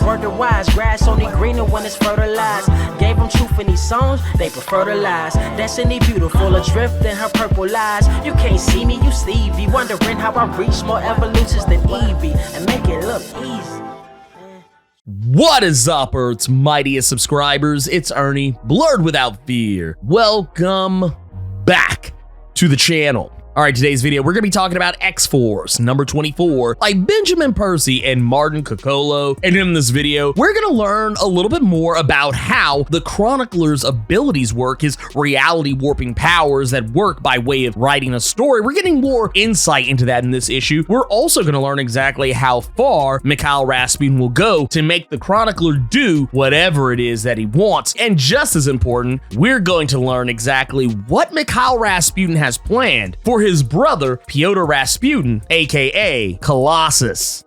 word to wise. Grass only greener when it's fertilized. Gave them truth in these songs, they prefer to lies. Destiny beautiful, adrift in her purple lies. You can't see me, you Stevie. Wondering how I reach more evolutions than Evie and make it look easy. What is up, Earth's mightiest subscribers? It's Ernie, Blerd without fear. Welcome back to the channel. All right, today's video, we're gonna be talking about X-Force number 24 by Benjamin Percy and Martin Coccolo. And in this video, we're gonna learn a little bit more about how the Chronicler's abilities work, his reality warping powers that work by way of writing a story. We're getting more insight into that in this issue. We're also gonna learn exactly how far Mikhail Rasputin will go to make the Chronicler do whatever it is that he wants. And just as important, we're going to learn exactly what Mikhail Rasputin has planned for his brother, Pyotr Rasputin, aka Colossus.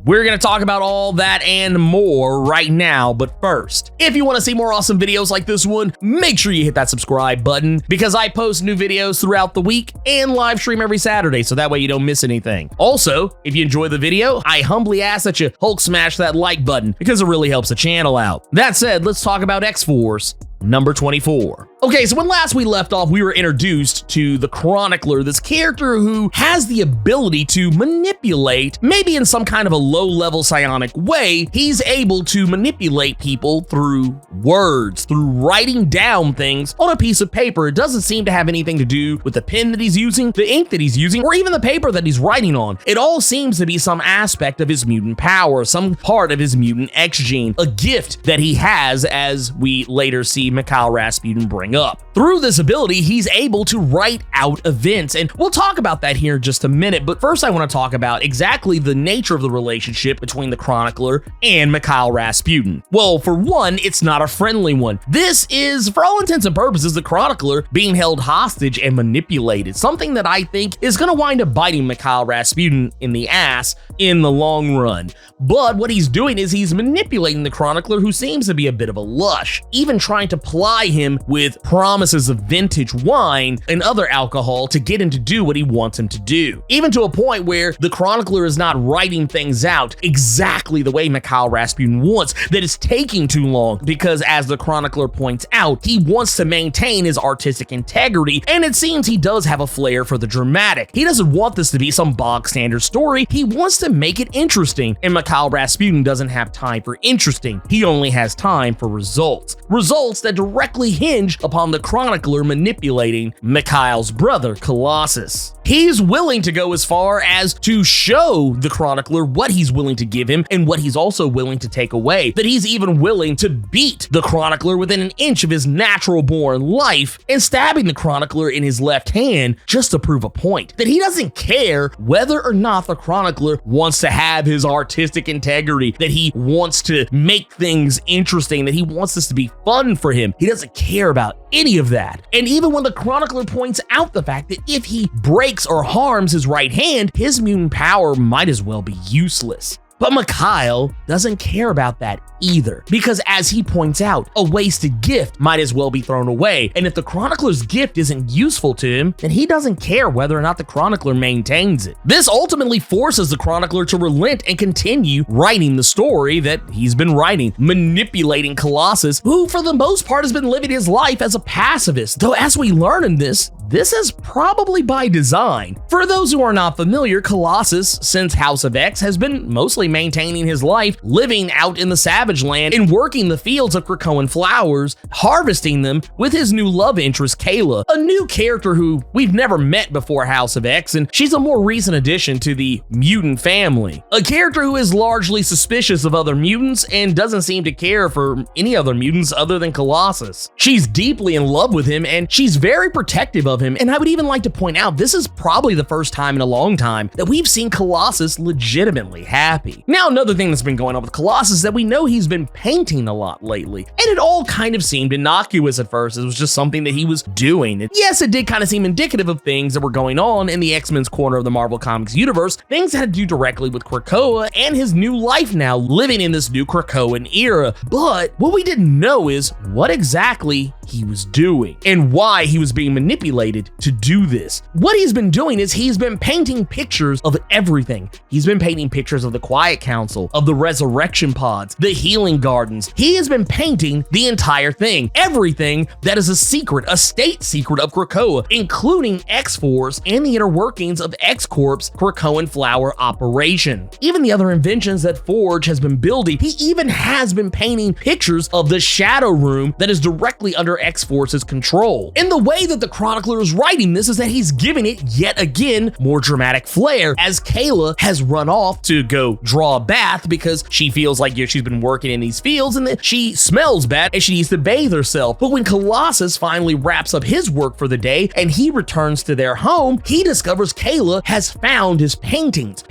We're gonna talk about all that and more right now, but first, if you wanna see more awesome videos like this one, make sure you hit that subscribe button because I post new videos throughout the week and live stream every Saturday, so that way you don't miss anything. Also, if you enjoy the video, I humbly ask that you Hulk smash that like button because it really helps the channel out. That said, let's talk about X-Force number 24. Okay, so when last we left off, we were introduced to the Chronicler, this character who has the ability to manipulate, maybe in some kind of a low-level psionic way. He's able to manipulate people through words, through writing down things on a piece of paper. It doesn't seem to have anything to do with the pen that he's using, the ink that he's using, or even the paper that he's writing on. It all seems to be some aspect of his mutant power, some part of his mutant X gene, a gift that he has, as we later see Mikhail Rasputin bring up. Through this ability, he's able to write out events, and we'll talk about that here in just a minute, but first I want to talk about exactly the nature of the relationship between the Chronicler and Mikhail Rasputin. Well, for one, it's not a friendly one. This is, for all intents and purposes, the Chronicler being held hostage and manipulated, something that I think is going to wind up biting Mikhail Rasputin in the ass in the long run. But what he's doing is he's manipulating the Chronicler, who seems to be a bit of a lush, even trying to ply him with promises of vintage wine and other alcohol to get him to do what he wants him to do. Even to a point where the Chronicler is not writing things out exactly the way Mikhail Rasputin wants, that it's taking too long because, as the Chronicler points out, he wants to maintain his artistic integrity, and it seems he does have a flair for the dramatic. He doesn't want this to be some bog standard story. He wants to make it interesting, and Mikhail Rasputin doesn't have time for interesting. He only has time for results. Results that directly hinge upon the Chronicler manipulating Mikhail's brother, Colossus. He's willing to go as far as to show the Chronicler what he's willing to give him and what he's also willing to take away, that he's even willing to beat the Chronicler within an inch of his natural-born life and stabbing the Chronicler in his left hand just to prove a point, that he doesn't care whether or not the Chronicler wants to have his artistic integrity, that he wants to make things interesting, that he wants this to be fun for him. He doesn't care about any of that. And even when the Chronicler points out the fact that if he breaks or harms his right hand, his mutant power might as well be useless. But Mikhail doesn't care about that either, because as he points out, a wasted gift might as well be thrown away, and if the Chronicler's gift isn't useful to him, then he doesn't care whether or not the Chronicler maintains it. This ultimately forces the Chronicler to relent and continue writing the story that he's been writing, manipulating Colossus, who for the most part has been living his life as a pacifist, though as we learn in this is probably by design. For those who are not familiar, Colossus, since House of X, has been mostly maintaining his life, living out in the Savage Land and working the fields of Krakoan flowers, harvesting them with his new love interest, Kayla, a new character who we've never met before House of X, and she's a more recent addition to the mutant family. A character who is largely suspicious of other mutants and doesn't seem to care for any other mutants other than Colossus. She's deeply in love with him, and she's very protective of him, and I would even like to point out this is probably the first time in a long time that we've seen Colossus legitimately happy. Now, another thing that's been going on with Colossus is that we know he's been painting a lot lately, and it all kind of seemed innocuous at first. It was just something that he was doing. And yes, it did kind of seem indicative of things that were going on in the X-Men's corner of the Marvel Comics universe, things that had to do directly with Krakoa and his new life now, living in this new Krakoan era. But what we didn't know is what exactly he was doing and why he was being manipulated to do this. What he's been doing is he's been painting pictures of everything. He's been painting pictures of the Quiet Quiet Council, of the Resurrection Pods, the Healing Gardens. He has been painting the entire thing. Everything that is a secret, a state secret of Krakoa, including X-Force and the inner workings of X-Corp's Krakoan flower operation. Even the other inventions that Forge has been building, he even has been painting pictures of the Shadow Room that is directly under X-Force's control. And the way that the Chronicler is writing this is that he's giving it yet again more dramatic flair, as Kayla has run off to go draw a bath because she feels like she's been working in these fields and that she smells bad and she needs to bathe herself. But when Colossus finally wraps up his work for the day and he returns to their home, he discovers Kayla has found his paintings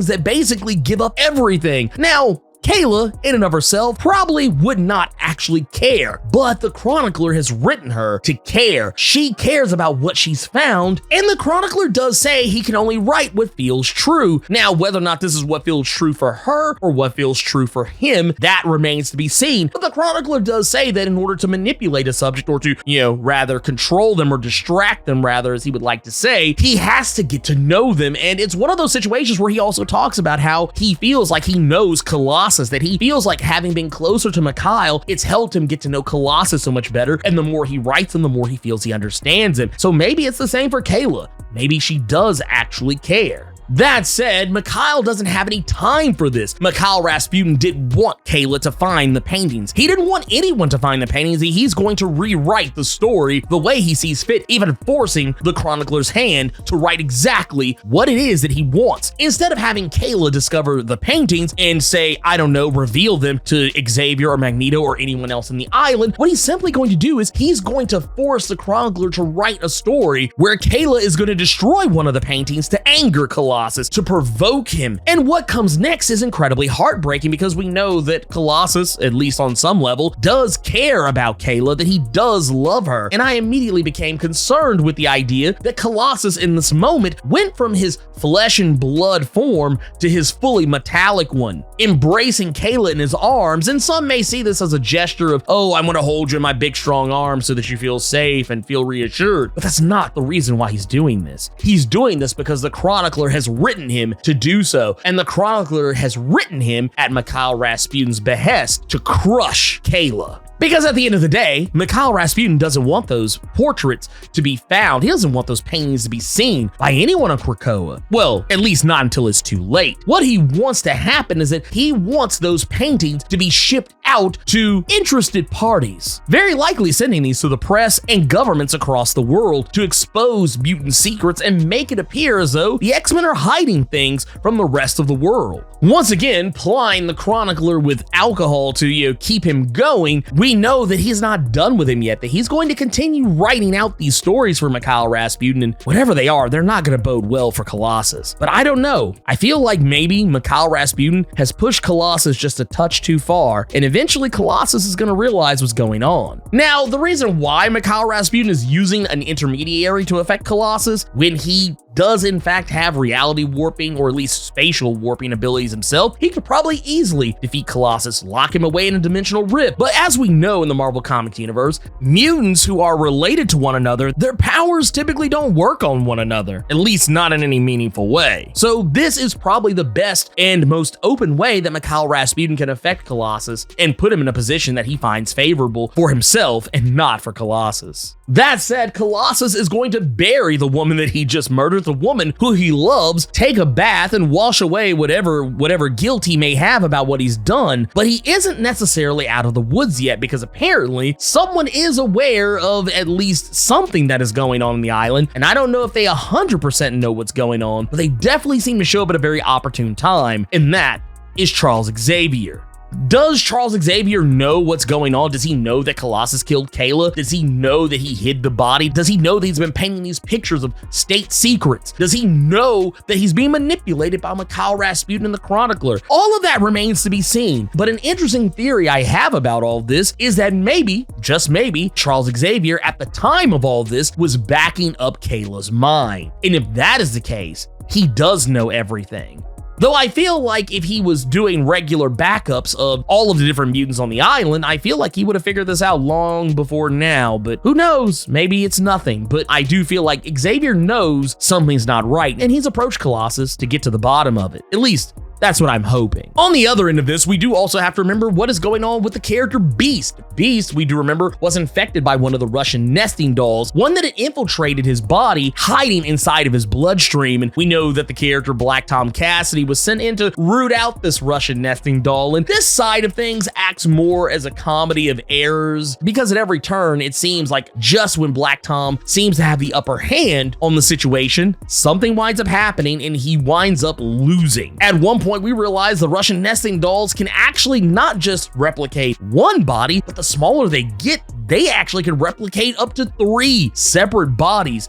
that basically give up everything. Now, Kayla, in and of herself, probably would not actually care, but the Chronicler has written her to care. She cares about what she's found, and the Chronicler does say he can only write what feels true. Now, whether or not this is what feels true for her or what feels true for him, that remains to be seen. But the Chronicler does say that in order to manipulate a subject or to, rather control them or distract them, rather, as he would like to say, he has to get to know them. And it's one of those situations where he also talks about how he feels like he knows Colossus, that he feels like having been closer to Mikhail, it's helped him get to know Colossus so much better, and the more he writes him, the more he feels he understands him. So maybe it's the same for Kayla. Maybe she does actually care. That said, Mikhail doesn't have any time for this. Mikhail Rasputin didn't want Kayla to find the paintings. He didn't want anyone to find the paintings. He's going to rewrite the story the way he sees fit, even forcing the Chronicler's hand to write exactly what it is that he wants. Instead of having Kayla discover the paintings and say, I don't know, reveal them to Xavier or Magneto or anyone else in the island, what he's simply going to do is he's going to force the Chronicler to write a story where Kayla is going to destroy one of the paintings to anger Colossus, to provoke him. And what comes next is incredibly heartbreaking because we know that Colossus, at least on some level, does care about Kayla, that he does love her. And I immediately became concerned with the idea that Colossus in this moment went from his flesh and blood form to his fully metallic one, embracing Kayla in his arms. And some may see this as a gesture of, oh, I'm gonna hold you in my big strong arms so that you feel safe and feel reassured. But that's not the reason why he's doing this. He's doing this because the Chronicler has written him to do so, and the Chronicler has written him at Mikhail Rasputin's behest to crush Kayla. Because at the end of the day, Mikhail Rasputin doesn't want those portraits to be found. He doesn't want those paintings to be seen by anyone on Krakoa. Well, at least not until it's too late. What he wants to happen is that he wants those paintings to be shipped out to interested parties, very likely sending these to the press and governments across the world to expose mutant secrets and make it appear as though the X-Men are hiding things from the rest of the world. Once again, plying the Chronicler with alcohol to, keep him going, we know that he's not done with him yet, that he's going to continue writing out these stories for Mikhail Rasputin, and whatever they are, they're not going to bode well for Colossus. But I don't know. I feel like maybe Mikhail Rasputin has pushed Colossus just a touch too far, and eventually Colossus is going to realize what's going on. Now, the reason why Mikhail Rasputin is using an intermediary to affect Colossus when he does in fact have reality warping or at least spatial warping abilities himself, he could probably easily defeat Colossus, lock him away in a dimensional rift. But as we know in the Marvel Comics universe, mutants who are related to one another, their powers typically don't work on one another, at least not in any meaningful way. So this is probably the best and most open way that Mikhail Rasputin can affect Colossus and put him in a position that he finds favorable for himself and not for Colossus. That said, Colossus is going to bury the woman that he just murdered, the woman who he loves, take a bath and wash away whatever guilt he may have about what he's done. But he isn't necessarily out of the woods yet, because apparently someone is aware of at least something that is going on in the island. And I don't know if they 100% know what's going on, but they definitely seem to show up at a very opportune time, and that is Charles Xavier. Does Charles Xavier know what's going on? Does he know that Colossus killed Kayla? Does he know that he hid the body? Does he know that he's been painting these pictures of state secrets? Does he know that he's being manipulated by Mikhail Rasputin and the Chronicler? All of that remains to be seen. But an interesting theory I have about all this is that maybe, just maybe, Charles Xavier at the time of all this was backing up Kayla's mind. And if that is the case, he does know everything. Though I feel like if he was doing regular backups of all of the different mutants on the island, I feel like he would have figured this out long before now, but who knows? Maybe it's nothing. But I do feel like Xavier knows something's not right, and he's approached Colossus to get to the bottom of it. At least That's what I'm hoping. On the other end of this, we do also have to remember what is going on with the character Beast. Beast, we do remember, was infected by one of the Russian nesting dolls, one that had infiltrated his body, hiding inside of his bloodstream. And we know that the character Black Tom Cassidy was sent in to root out this Russian nesting doll. And this side of things acts more as a comedy of errors, because at every turn, it seems like just when Black Tom seems to have the upper hand on the situation, something winds up happening and he winds up losing. At one point, we realize the Russian nesting dolls can actually not just replicate one body, but the smaller they get, they actually can replicate up to 3 separate bodies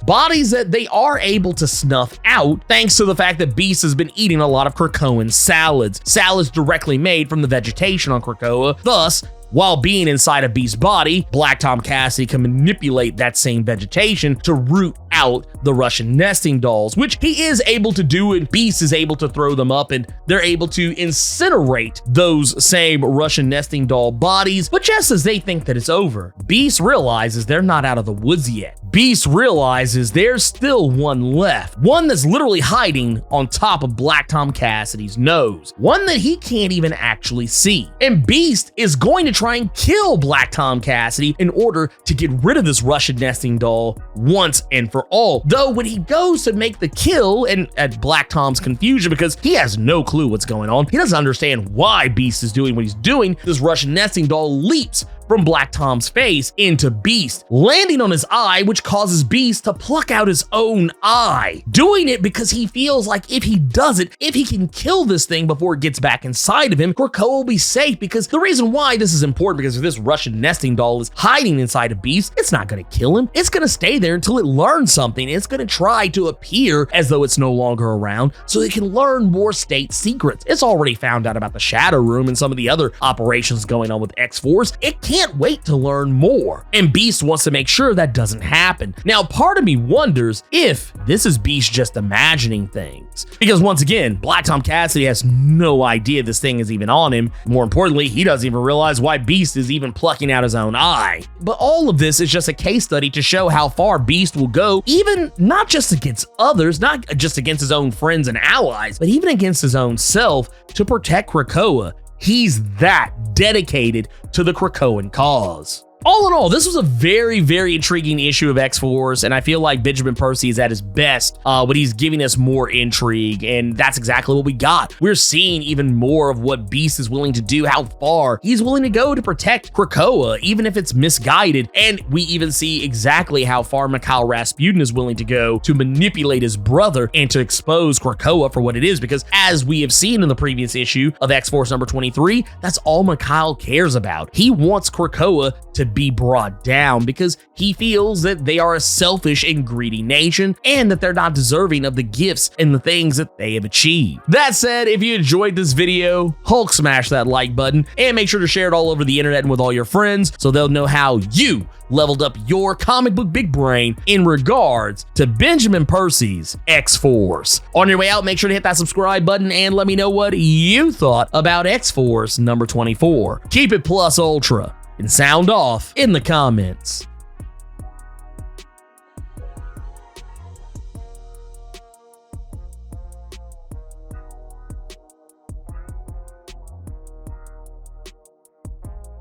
that they are able to snuff out thanks to the fact that Beast has been eating a lot of Krakoan salads directly made from the vegetation on Krakoa. Thus, while being inside a Beast's body, Black Tom Cassidy can manipulate that same vegetation to root out the Russian nesting dolls, which he is able to do, and Beast is able to throw them up, and they're able to incinerate those same Russian nesting doll bodies. But just as they think that it's over, Beast realizes they're not out of the woods yet. Beast realizes there's still one left, one that's literally hiding on top of Black Tom Cassidy's nose, one that he can't even actually see. And Beast is going to try and kill Black Tom Cassidy in order to get rid of this Russian nesting doll once and for all. Though when he goes to make the kill, and at Black Tom's confusion because he has no clue what's going on, he doesn't understand why Beast is doing what he's doing, this Russian nesting doll leaps from Black Tom's face into Beast, landing on his eye, which causes Beast to pluck out his own eye. Doing it because he feels like if he does it, if he can kill this thing before it gets back inside of him, Krakoa will be safe. Because the reason why this is important, because if this Russian nesting doll is hiding inside of Beast, it's not going to kill him. It's going to stay there until it learns something. It's going to try to appear as though it's no longer around so it can learn more state secrets. It's already found out about the Shadow Room and some of the other operations going on with X-Force. It can't wait to learn more, and Beast wants to make sure that doesn't happen. Now, part of me wonders if this is Beast just imagining things, because once again, Black Tom Cassidy has no idea this thing is even on him. More importantly, he doesn't even realize why Beast is even plucking out his own eye. But all of this is just a case study to show how far Beast will go, even not just against others, not just against his own friends and allies, but even against his own self to protect Krakoa. He's that dedicated to the Krakoan cause. All in all, this was a very, very intriguing issue of X-Force, and I feel like Benjamin Percy is at his best when he's giving us more intrigue, and that's exactly what we got. We're seeing even more of what Beast is willing to do, how far he's willing to go to protect Krakoa, even if it's misguided, and we even see exactly how far Mikhail Rasputin is willing to go to manipulate his brother and to expose Krakoa for what it is, because as we have seen in the previous issue of X-Force number 23, that's all Mikhail cares about. He wants Krakoa to be brought down because he feels that they are a selfish and greedy nation and that they're not deserving of the gifts and the things that they have achieved. That said, if you enjoyed this video, Hulk smash that like button and make sure to share it all over the internet and with all your friends so they'll know how you leveled up your comic book big brain in regards to Benjamin Percy's X-Force. On your way out, make sure to hit that subscribe button and let me know what you thought about X-Force number 24. Keep it plus ultra and sound off in the comments.